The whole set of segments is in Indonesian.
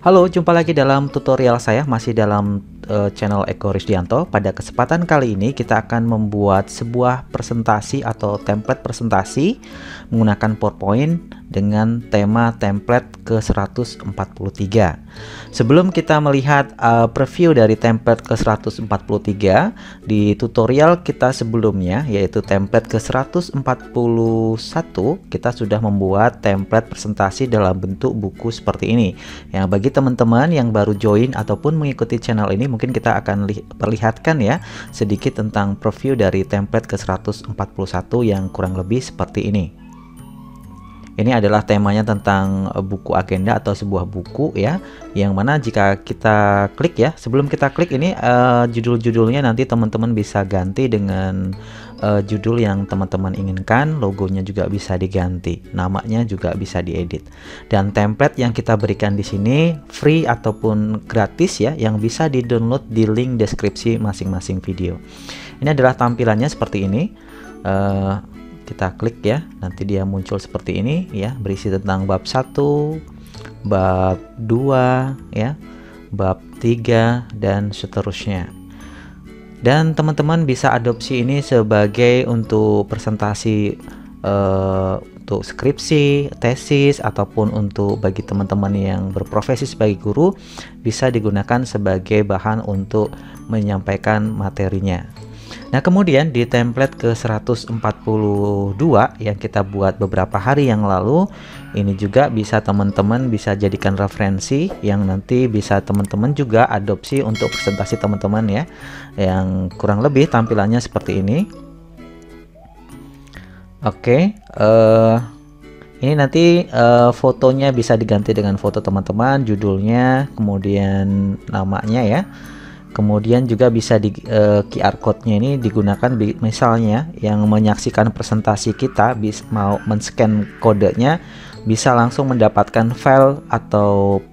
Halo, jumpa lagi dalam tutorial saya, masih dalam channel Eko Risdianto. Pada kesempatan kali ini kita akan membuat sebuah presentasi atau template presentasi menggunakan PowerPoint dengan tema template ke-143. Sebelum kita melihat preview dari template ke-143, di tutorial kita sebelumnya yaitu template ke-141, kita sudah membuat template presentasi dalam bentuk buku seperti ini. Yang bagi teman-teman yang baru join ataupun mengikuti channel ini, mungkin kita akan perlihatkan ya sedikit tentang preview dari template ke-141 yang kurang lebih seperti ini. Ini adalah temanya tentang buku agenda atau sebuah buku ya, yang mana jika kita klik ya, sebelum kita klik ini judul-judulnya nanti teman-teman bisa ganti dengan judul yang teman-teman inginkan, logonya juga bisa diganti, namanya juga bisa diedit. Dan template yang kita berikan di sini free ataupun gratis ya, yang bisa di-download di link deskripsi masing-masing video. Ini adalah tampilannya seperti ini. Kita klik ya, nanti dia muncul seperti ini ya, berisi tentang bab 1, bab 2 ya, bab 3 dan seterusnya. Dan teman-teman bisa adopsi ini sebagai untuk presentasi untuk skripsi, tesis, ataupun untuk bagi teman-teman yang berprofesi sebagai guru, bisa digunakan sebagai bahan untuk menyampaikan materinya. Nah, kemudian di template ke-142 yang kita buat beberapa hari yang lalu, ini juga bisa teman-teman bisa jadikan referensi yang nanti bisa teman-teman juga adopsi untuk presentasi teman-teman ya, yang kurang lebih tampilannya seperti ini. Oke, ini nanti fotonya bisa diganti dengan foto teman-teman, judulnya, kemudian namanya ya. Kemudian juga bisa di QR code-nya ini digunakan misalnya yang menyaksikan presentasi kita mau men-scan kodenya, bisa langsung mendapatkan file atau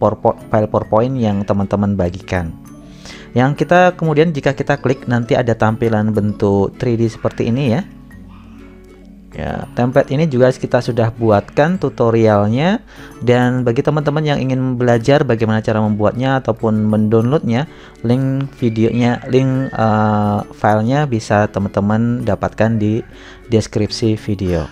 file PowerPoint yang teman-teman bagikan. Yang kita kemudian jika kita klik nanti ada tampilan bentuk 3D seperti ini ya. Ya, template ini juga kita sudah buatkan tutorialnya, dan bagi teman-teman yang ingin belajar bagaimana cara membuatnya ataupun mendownloadnya, link videonya, link filenya bisa teman-teman dapatkan di deskripsi video.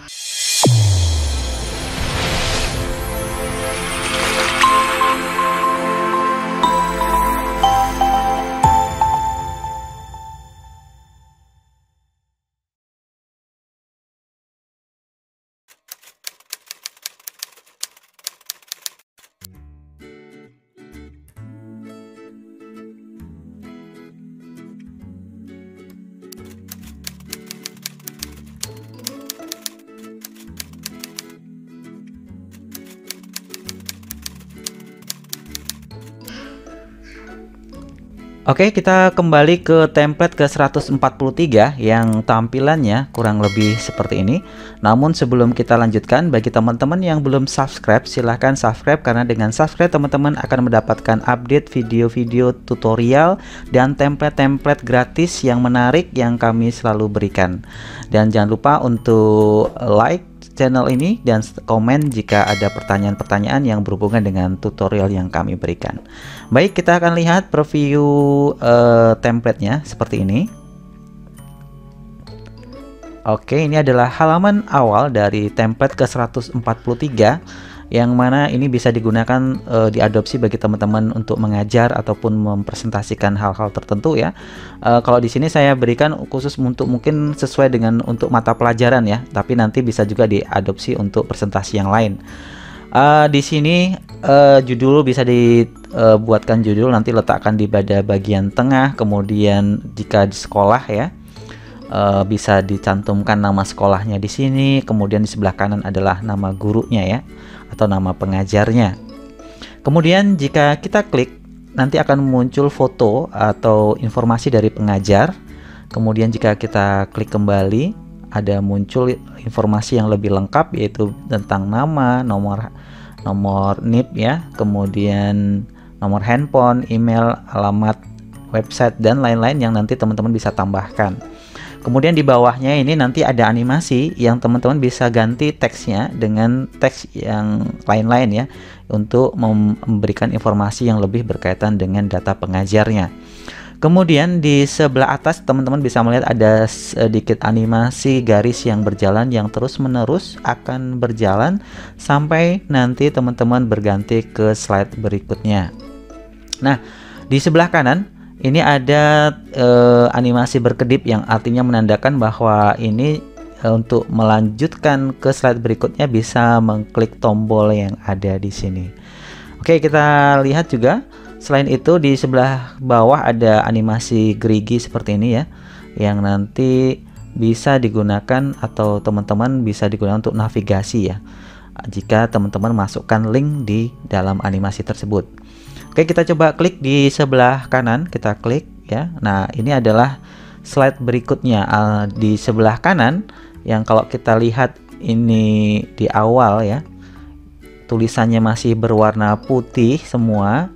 Oke, kita kembali ke template ke-143 yang tampilannya kurang lebih seperti ini. Namun sebelum kita lanjutkan, bagi teman-teman yang belum subscribe, silahkan subscribe, karena dengan subscribe teman-teman akan mendapatkan update video-video tutorial dan template-template gratis yang menarik yang kami selalu berikan. Dan jangan lupa untuk like channel ini dan komen jika ada pertanyaan-pertanyaan yang berhubungan dengan tutorial yang kami berikan. Baik, kita akan lihat preview template-nya seperti ini. Oke, ini adalah halaman awal dari template ke-143 yang mana ini bisa digunakan diadopsi bagi teman-teman untuk mengajar ataupun mempresentasikan hal-hal tertentu ya. Kalau di sini saya berikan khusus untuk mungkin sesuai dengan untuk mata pelajaran ya, tapi nanti bisa juga diadopsi untuk presentasi yang lain. Di sini judul bisa dibuatkan judul, nanti letakkan di pada bagian tengah. Kemudian jika di sekolah ya, bisa dicantumkan nama sekolahnya di sini. Kemudian di sebelah kanan adalah nama gurunya ya, atau nama pengajarnya. Kemudian jika kita klik, nanti akan muncul foto atau informasi dari pengajar. Kemudian jika kita klik kembali, ada muncul informasi yang lebih lengkap, yaitu tentang nama, nomor NIP ya, kemudian nomor handphone, email, alamat website, dan lain-lain yang nanti teman-teman bisa tambahkan. Kemudian di bawahnya ini nanti ada animasi yang teman-teman bisa ganti teksnya dengan teks yang lain-lain ya, untuk memberikan informasi yang lebih berkaitan dengan data pengajarnya. Kemudian di sebelah atas teman-teman bisa melihat ada sedikit animasi garis yang berjalan, yang terus-menerus akan berjalan sampai nanti teman-teman berganti ke slide berikutnya. Nah, di sebelah kanan ini ada animasi berkedip yang artinya menandakan bahwa ini untuk melanjutkan ke slide berikutnya bisa mengklik tombol yang ada di sini. Oke, kita lihat juga. Selain itu di sebelah bawah ada animasi gerigi seperti ini ya, yang nanti bisa digunakan atau teman-teman bisa digunakan untuk navigasi ya, jika teman-teman masukkan link di dalam animasi tersebut. Oke, kita coba klik di sebelah kanan, kita klik ya. Nah, ini adalah slide berikutnya. Di sebelah kanan yang kalau kita lihat ini di awal ya, tulisannya masih berwarna putih semua.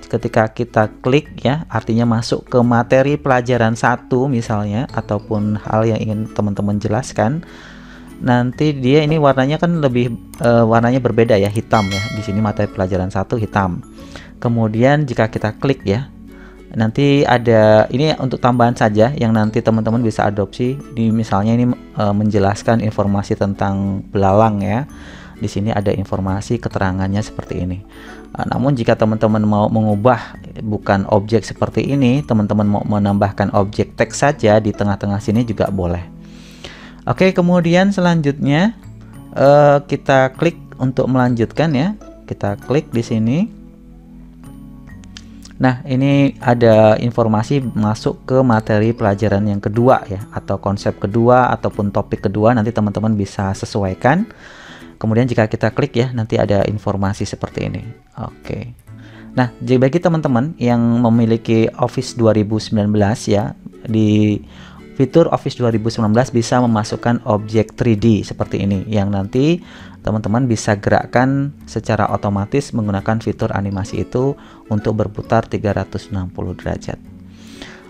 Ketika kita klik ya, artinya masuk ke materi pelajaran 1 misalnya, ataupun hal yang ingin teman-teman jelaskan, nanti dia ini warnanya kan lebih warnanya berbeda ya, hitam ya. Di sini materi pelajaran 1 hitam. Kemudian jika kita klik ya, nanti ada ini untuk tambahan saja yang nanti teman-teman bisa adopsi. Di misalnya ini menjelaskan informasi tentang belalang ya. Di sini ada informasi keterangannya seperti ini. Namun jika teman-teman mau mengubah bukan objek seperti ini, teman-teman mau menambahkan objek teks saja di tengah-tengah sini juga boleh. Oke, kemudian selanjutnya kita klik untuk melanjutkan ya. Kita klik di sini. Nah, ini ada informasi masuk ke materi pelajaran yang kedua ya, atau konsep kedua ataupun topik kedua, nanti teman-teman bisa sesuaikan. Kemudian jika kita klik ya, nanti ada informasi seperti ini. Oke. Nah, jadi bagi teman-teman yang memiliki Office 2019 ya, di fitur Office 2019 bisa memasukkan objek 3D seperti ini, yang nanti teman-teman bisa gerakkan secara otomatis menggunakan fitur animasi itu untuk berputar 360 derajat.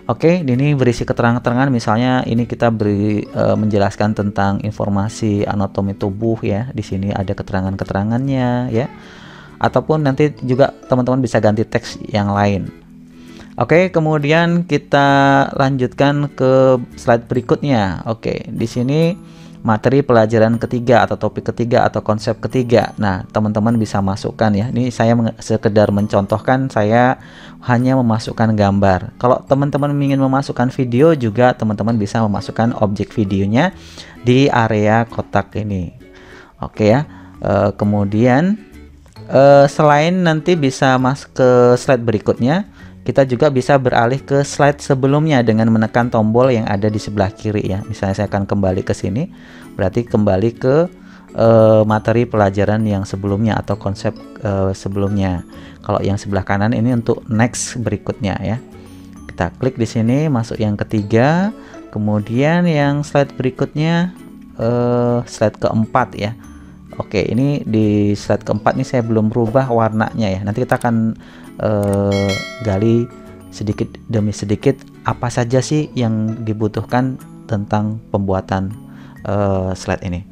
Oke, ini berisi keterangan-keterangan, misalnya ini kita beri menjelaskan tentang informasi anatomi tubuh ya. Di sini ada keterangan-keterangannya ya. Ataupun nanti juga teman-teman bisa ganti teks yang lain. Oke, kemudian kita lanjutkan ke slide berikutnya. Oke, di sini materi pelajaran ketiga atau topik ketiga atau konsep ketiga. Nah, teman-teman bisa masukkan ya. Ini saya sekedar mencontohkan, saya hanya memasukkan gambar. Kalau teman-teman ingin memasukkan video juga, teman-teman bisa memasukkan objek videonya di area kotak ini. Oke ya. Kemudian selain nanti bisa masuk ke slide berikutnya, kita juga bisa beralih ke slide sebelumnya dengan menekan tombol yang ada di sebelah kiri ya. Misalnya saya akan kembali ke sini, berarti kembali ke materi pelajaran yang sebelumnya atau konsep sebelumnya. Kalau yang sebelah kanan ini untuk next berikutnya ya. Kita klik di sini, masuk yang ketiga, kemudian yang slide berikutnya slide keempat ya. Oke, ini di slide keempat ini saya belum rubah warnanya ya. Nanti kita akan gali sedikit demi sedikit apa saja sih yang dibutuhkan tentang pembuatan slide ini.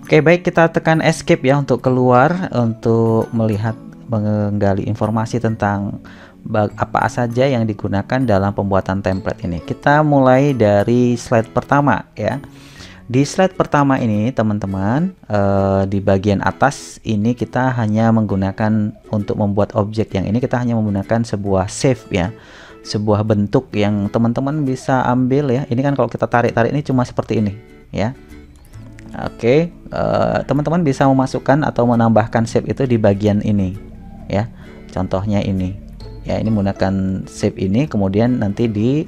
Oke, baik, kita tekan escape ya untuk keluar, untuk melihat menggali informasi tentang apa saja yang digunakan dalam pembuatan template ini. Kita mulai dari slide pertama ya. Di slide pertama ini teman-teman, di bagian atas ini kita hanya menggunakan untuk membuat objek yang ini, kita hanya menggunakan sebuah shape ya, sebuah bentuk yang teman-teman bisa ambil ya. Ini kan kalau kita tarik-tarik ini cuma seperti ini ya. Oke, teman-teman bisa memasukkan atau menambahkan shape itu di bagian ini ya. Contohnya ini ya, ini menggunakan shape ini, kemudian nanti di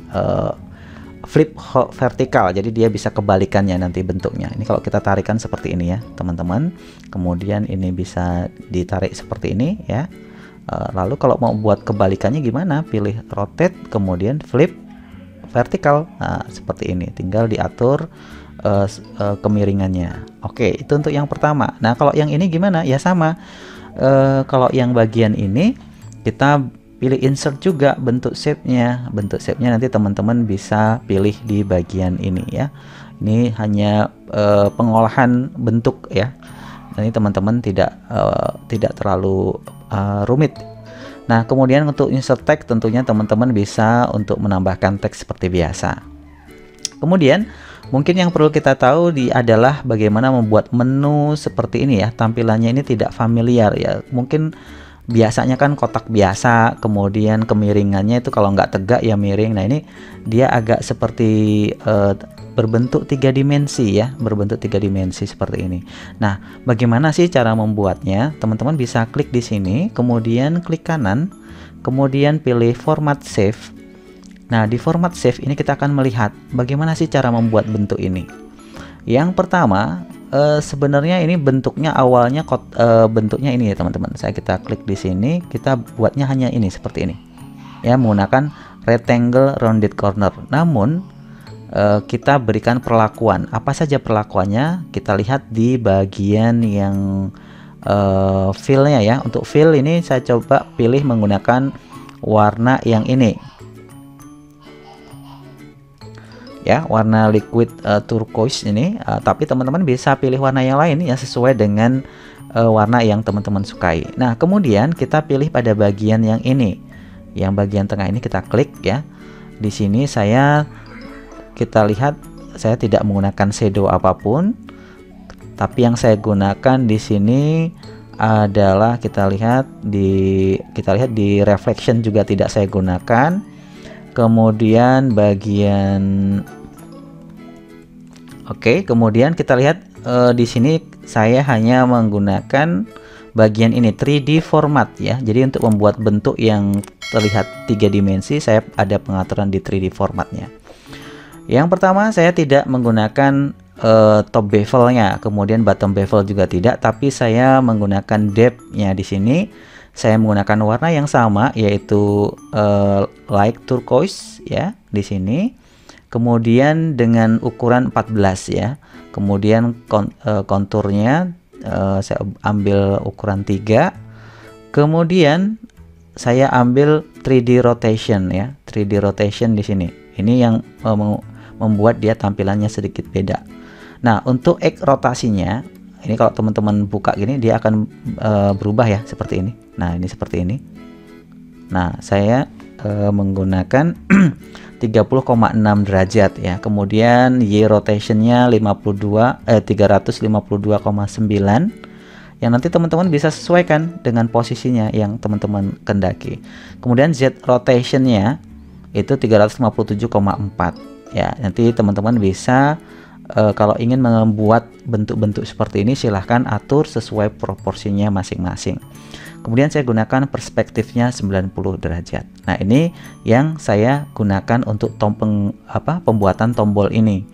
flip vertikal, jadi dia bisa kebalikannya nanti bentuknya. Ini kalau kita tarikan seperti ini ya teman-teman, kemudian ini bisa ditarik seperti ini ya. Lalu kalau mau buat kebalikannya gimana, pilih rotate kemudian flip vertikal. Nah, seperti ini, tinggal diatur kemiringannya. Oke, itu untuk yang pertama. Nah, kalau yang ini gimana ya, sama. Kalau yang bagian ini kita pilih insert juga bentuk shape-nya. Bentuk shape-nya nanti teman-teman bisa pilih di bagian ini ya. Ini hanya pengolahan bentuk ya. Ini teman-teman tidak terlalu rumit. Nah, kemudian untuk insert text tentunya teman-teman bisa untuk menambahkan teks seperti biasa. Kemudian mungkin yang perlu kita tahu adalah bagaimana membuat menu seperti ini ya. Tampilannya ini tidak familiar ya. Mungkin biasanya kan kotak biasa, kemudian kemiringannya itu kalau nggak tegak ya miring. Nah, ini dia agak seperti berbentuk 3 dimensi ya, berbentuk 3 dimensi seperti ini. Nah, bagaimana sih cara membuatnya? Teman-teman bisa klik di sini, kemudian klik kanan, kemudian pilih format save. Nah, di format save ini kita akan melihat bagaimana sih cara membuat bentuk ini. Yang pertama, sebenarnya ini bentuknya awalnya bentuknya ini ya teman-teman. Kita klik di sini, kita buatnya hanya ini seperti ini. Ya, menggunakan rectangle rounded corner. Namun kita berikan perlakuan. Apa saja perlakuannya? Kita lihat di bagian yang fill-nya ya. Untuk fill ini saya coba pilih menggunakan warna yang ini. Ya, warna liquid turquoise ini, tapi teman-teman bisa pilih warna yang lain yang sesuai dengan warna yang teman-teman sukai. Nah, kemudian kita pilih pada bagian yang ini, yang bagian tengah ini kita klik ya. Di sini kita lihat saya tidak menggunakan shadow apapun, tapi yang saya gunakan di sini adalah kita lihat di reflection juga tidak saya gunakan. Kemudian bagian kemudian kita lihat di sini saya hanya menggunakan bagian ini 3D format ya. Jadi untuk membuat bentuk yang terlihat 3 dimensi saya ada pengaturan di 3D formatnya. Yang pertama saya tidak menggunakan top bevel-nya, kemudian bottom bevel juga tidak, tapi saya menggunakan depth-nya di sini. Saya menggunakan warna yang sama yaitu light turquoise ya di sini. Kemudian dengan ukuran 14 ya. Kemudian konturnya saya ambil ukuran 3. Kemudian saya ambil 3D rotation ya. 3D rotation di sini. Ini yang membuat dia tampilannya sedikit beda. Nah, untuk X rotasinya ini kalau teman-teman buka gini dia akan berubah ya seperti ini. Nah, ini seperti ini. Nah, saya menggunakan 30,6 derajat ya. Kemudian Y rotationnya 352,9 yang nanti teman-teman bisa sesuaikan dengan posisinya yang teman-teman kendaki. Kemudian Z rotationnya itu 357,4 ya. Nanti teman-teman bisa kalau ingin membuat bentuk-bentuk seperti ini silahkan atur sesuai proporsinya masing-masing. Kemudian saya gunakan perspektifnya 90 derajat. Nah, ini yang saya gunakan untuk pembuatan tombol ini.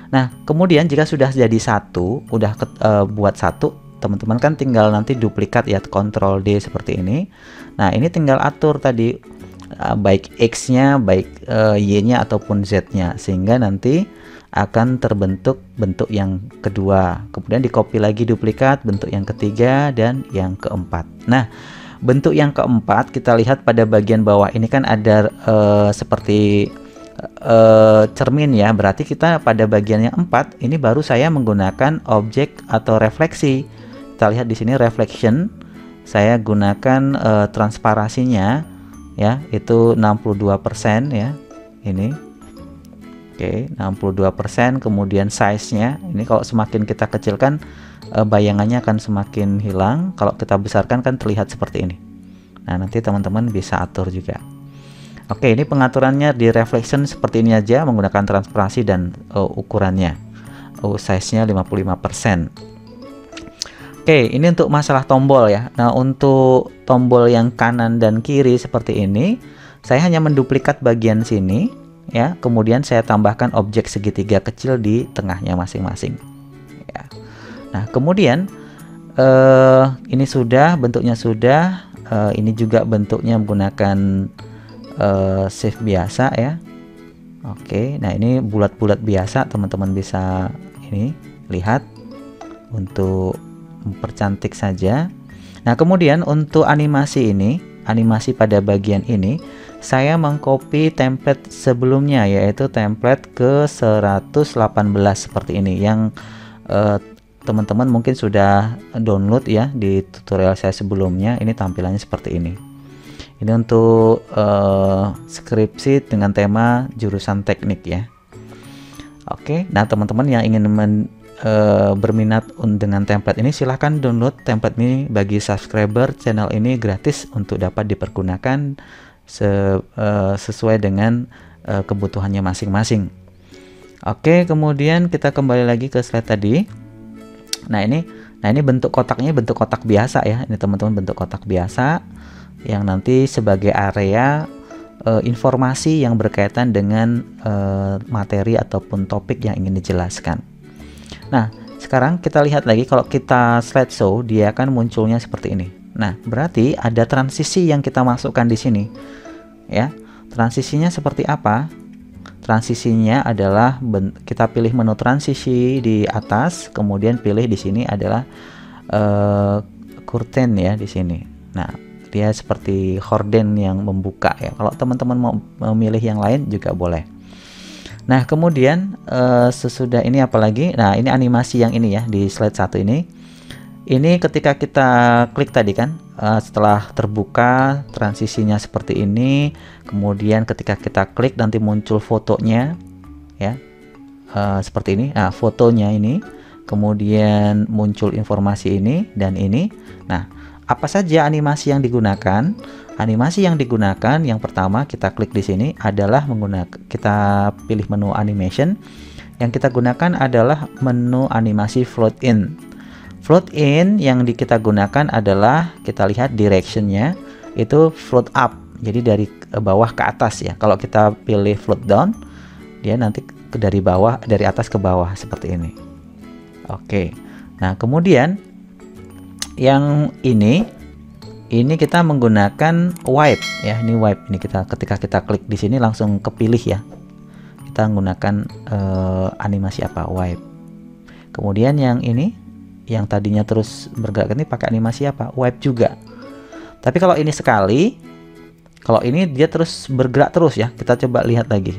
Nah, kemudian jika sudah jadi satu, buat satu, teman-teman kan tinggal nanti duplikat ya, Ctrl D seperti ini. Nah, ini tinggal atur tadi baik X-nya, baik Y-nya ataupun Z-nya, sehingga nanti akan terbentuk bentuk yang kedua. Kemudian di copy lagi duplikat bentuk yang ketiga dan yang keempat. Nah, bentuk yang keempat kita lihat pada bagian bawah ini kan ada seperti cermin ya. Berarti kita pada bagian yang 4 ini baru saya menggunakan objek atau refleksi. Kita lihat di sini reflection. Saya gunakan transparasinya ya, itu 62% ya. Ini. Oke, 62%. Kemudian size-nya ini kalau semakin kita kecilkan bayangannya akan semakin hilang. Kalau kita besarkan kan terlihat seperti ini. Nah, nanti teman-teman bisa atur juga. Oke, ini pengaturannya di reflection seperti ini aja menggunakan transparansi dan ukurannya. Size-nya 55%. Oke, ini untuk masalah tombol ya. Nah, untuk tombol yang kanan dan kiri seperti ini, saya hanya menduplikat bagian sini ya, kemudian saya tambahkan objek segitiga kecil di tengahnya masing-masing ya. Nah, kemudian ini sudah bentuknya sudah, ini juga bentuknya menggunakan save biasa ya. Oke, nah ini bulat-bulat biasa, teman-teman bisa ini lihat untuk mempercantik saja. Nah, kemudian untuk animasi ini animasi pada bagian ini, saya mengcopy template sebelumnya, yaitu template ke 118 seperti ini, yang teman-teman mungkin sudah download ya di tutorial saya sebelumnya. Ini tampilannya seperti ini. Ini untuk skripsi dengan tema jurusan teknik ya. Oke, nah teman-teman yang ingin berminat dengan template ini, silahkan download template ini. Bagi subscriber channel ini gratis untuk dapat dipergunakan sesuai dengan kebutuhannya masing-masing. Oke, kemudian kita kembali lagi ke slide tadi. Nah ini bentuk kotaknya bentuk kotak biasa ya. Ini teman-teman bentuk kotak biasa yang nanti sebagai area informasi yang berkaitan dengan materi ataupun topik yang ingin dijelaskan. Nah, sekarang kita lihat lagi, kalau kita slideshow dia akan munculnya seperti ini. Nah, berarti ada transisi yang kita masukkan di sini. Ya. Transisinya seperti apa? Transisinya adalah kita pilih menu transisi di atas, kemudian pilih di sini adalah curtain ya di sini. Nah, dia seperti horden yang membuka ya. Kalau teman-teman mau memilih yang lain juga boleh. Nah, kemudian sesudah ini apalagi? Nah, ini animasi yang ini ya di slide 1 ini. Ini ketika kita klik tadi kan, setelah terbuka transisinya seperti ini. Kemudian ketika kita klik nanti muncul fotonya ya, seperti ini. Nah, fotonya ini, kemudian muncul informasi ini dan ini. Nah, apa saja animasi yang digunakan? Animasi yang digunakan yang pertama kita klik di sini adalah kita pilih menu animation. Yang kita gunakan adalah menu animasi float in. Float in yang kita gunakan adalah, kita lihat directionnya itu float up, jadi dari bawah ke atas ya. Kalau kita pilih float down, dia nanti dari bawah, dari atas ke bawah seperti ini. Oke, nah kemudian yang ini kita menggunakan wipe ya. Ini wipe, ini ketika kita klik di sini langsung kepilih ya. Kita menggunakan animasi apa? Wipe. Kemudian yang ini, yang tadinya terus bergerak ini pakai animasi apa? Wipe juga. Tapi kalau ini sekali, kalau ini dia terus bergerak terus ya. Kita coba lihat lagi.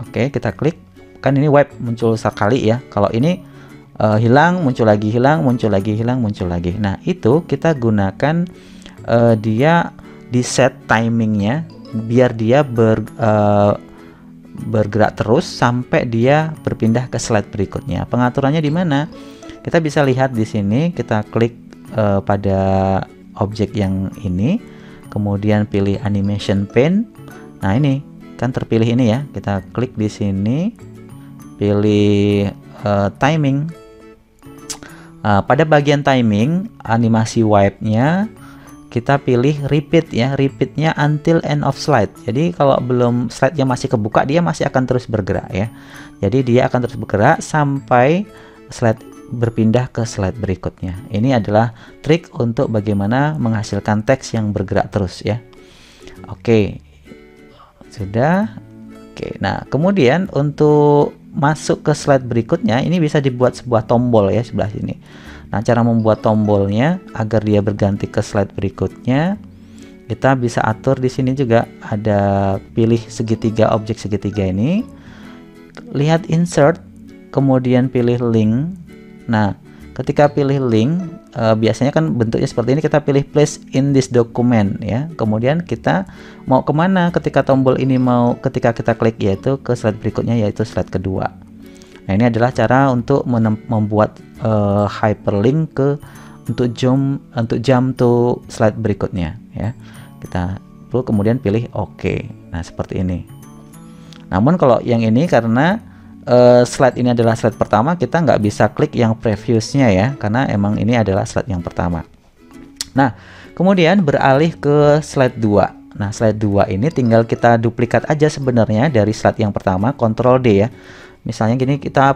Oke, kita klik. Kan ini wipe muncul sekali ya. Kalau ini hilang, muncul lagi, hilang, muncul lagi, hilang, muncul lagi. Nah, itu kita gunakan dia di set timingnya biar dia bergerak terus sampai dia berpindah ke slide berikutnya. Pengaturannya di mana? Kita bisa lihat di sini. Kita klik pada objek yang ini, kemudian pilih animation pane. Nah, ini kan terpilih ini ya. Kita klik di sini, pilih timing. Pada bagian timing animasi wipe-nya kita pilih repeat ya, repeatnya until end of slide. Jadi kalau belum slide-nya masih kebuka, dia masih akan terus bergerak ya. Jadi dia akan terus bergerak sampai slide berpindah ke slide berikutnya. Ini adalah trik untuk bagaimana menghasilkan teks yang bergerak terus ya. Oke, sudah. Oke, nah kemudian untuk masuk ke slide berikutnya ini bisa dibuat sebuah tombol ya sebelah sini. Nah, cara membuat tombolnya agar dia berganti ke slide berikutnya, kita bisa atur di sini juga. Ada pilih segitiga, objek segitiga ini, lihat insert, kemudian pilih link. Nah, ketika pilih link, biasanya kan bentuknya seperti ini, kita pilih place in this document ya. Kemudian kita mau kemana ketika tombol ini ketika kita klik, yaitu ke slide berikutnya, yaitu slide kedua. Nah, ini adalah cara untuk membuat hyperlink untuk jump to slide berikutnya ya. Kita perlu kemudian pilih OK. Nah, seperti ini. Namun kalau yang ini karena slide ini adalah slide pertama, kita nggak bisa klik yang previousnya ya, karena emang ini adalah slide yang pertama. Nah, kemudian beralih ke slide 2. Nah, slide 2 ini tinggal kita duplikat aja sebenarnya dari slide yang pertama, Ctrl D ya. Misalnya gini, kita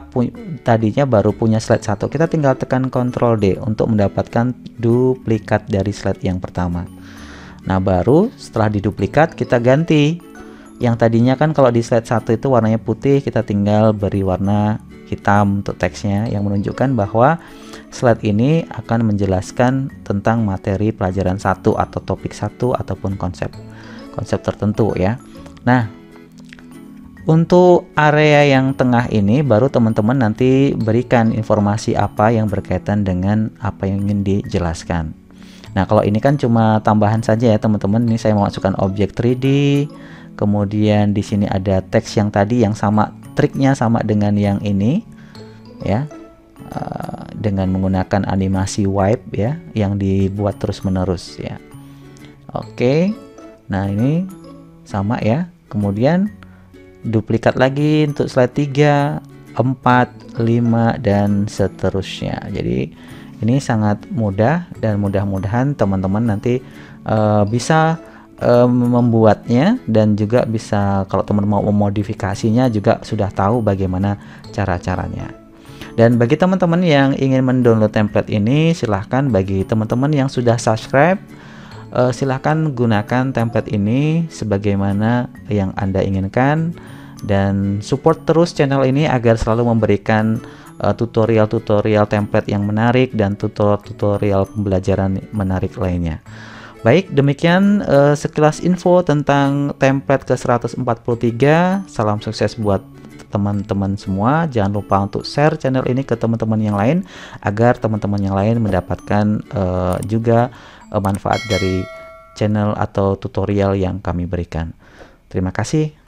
tadinya baru punya slide 1, kita tinggal tekan Ctrl D untuk mendapatkan duplikat dari slide yang pertama. Nah, baru setelah diduplikat kita ganti. Yang tadinya kan kalau di slide 1 itu warnanya putih, kita tinggal beri warna hitam untuk teksnya yang menunjukkan bahwa slide ini akan menjelaskan tentang materi pelajaran 1 atau topik 1 ataupun konsep tertentu ya. Nah, untuk area yang tengah ini baru teman-teman nanti berikan informasi apa yang berkaitan dengan apa yang ingin dijelaskan. Nah, kalau ini kan cuma tambahan saja ya teman-teman. Ini saya memasukkan objek 3D. Kemudian di sini ada teks yang tadi yang sama, triknya sama dengan yang ini ya, dengan menggunakan animasi wipe ya, yang dibuat terus-menerus ya. Oke, nah ini sama ya. Kemudian duplikat lagi untuk slide 3, 4, 5 dan seterusnya. Jadi ini sangat mudah dan mudah-mudahan teman-teman nanti bisa membuatnya, dan juga bisa kalau teman mau memodifikasinya juga sudah tahu bagaimana cara-caranya. Dan bagi teman-teman yang ingin mendownload template ini, silahkan bagi teman-teman yang sudah subscribe, silahkan gunakan template ini sebagaimana yang Anda inginkan, dan support terus channel ini agar selalu memberikan tutorial-tutorial template yang menarik dan tutorial pembelajaran menarik lainnya. Baik, demikian sekilas info tentang template ke-143. Salam sukses buat teman-teman semua. Jangan lupa untuk share channel ini ke teman-teman yang lain agar teman-teman yang lain mendapatkan juga manfaat dari channel atau tutorial yang kami berikan. Terima kasih.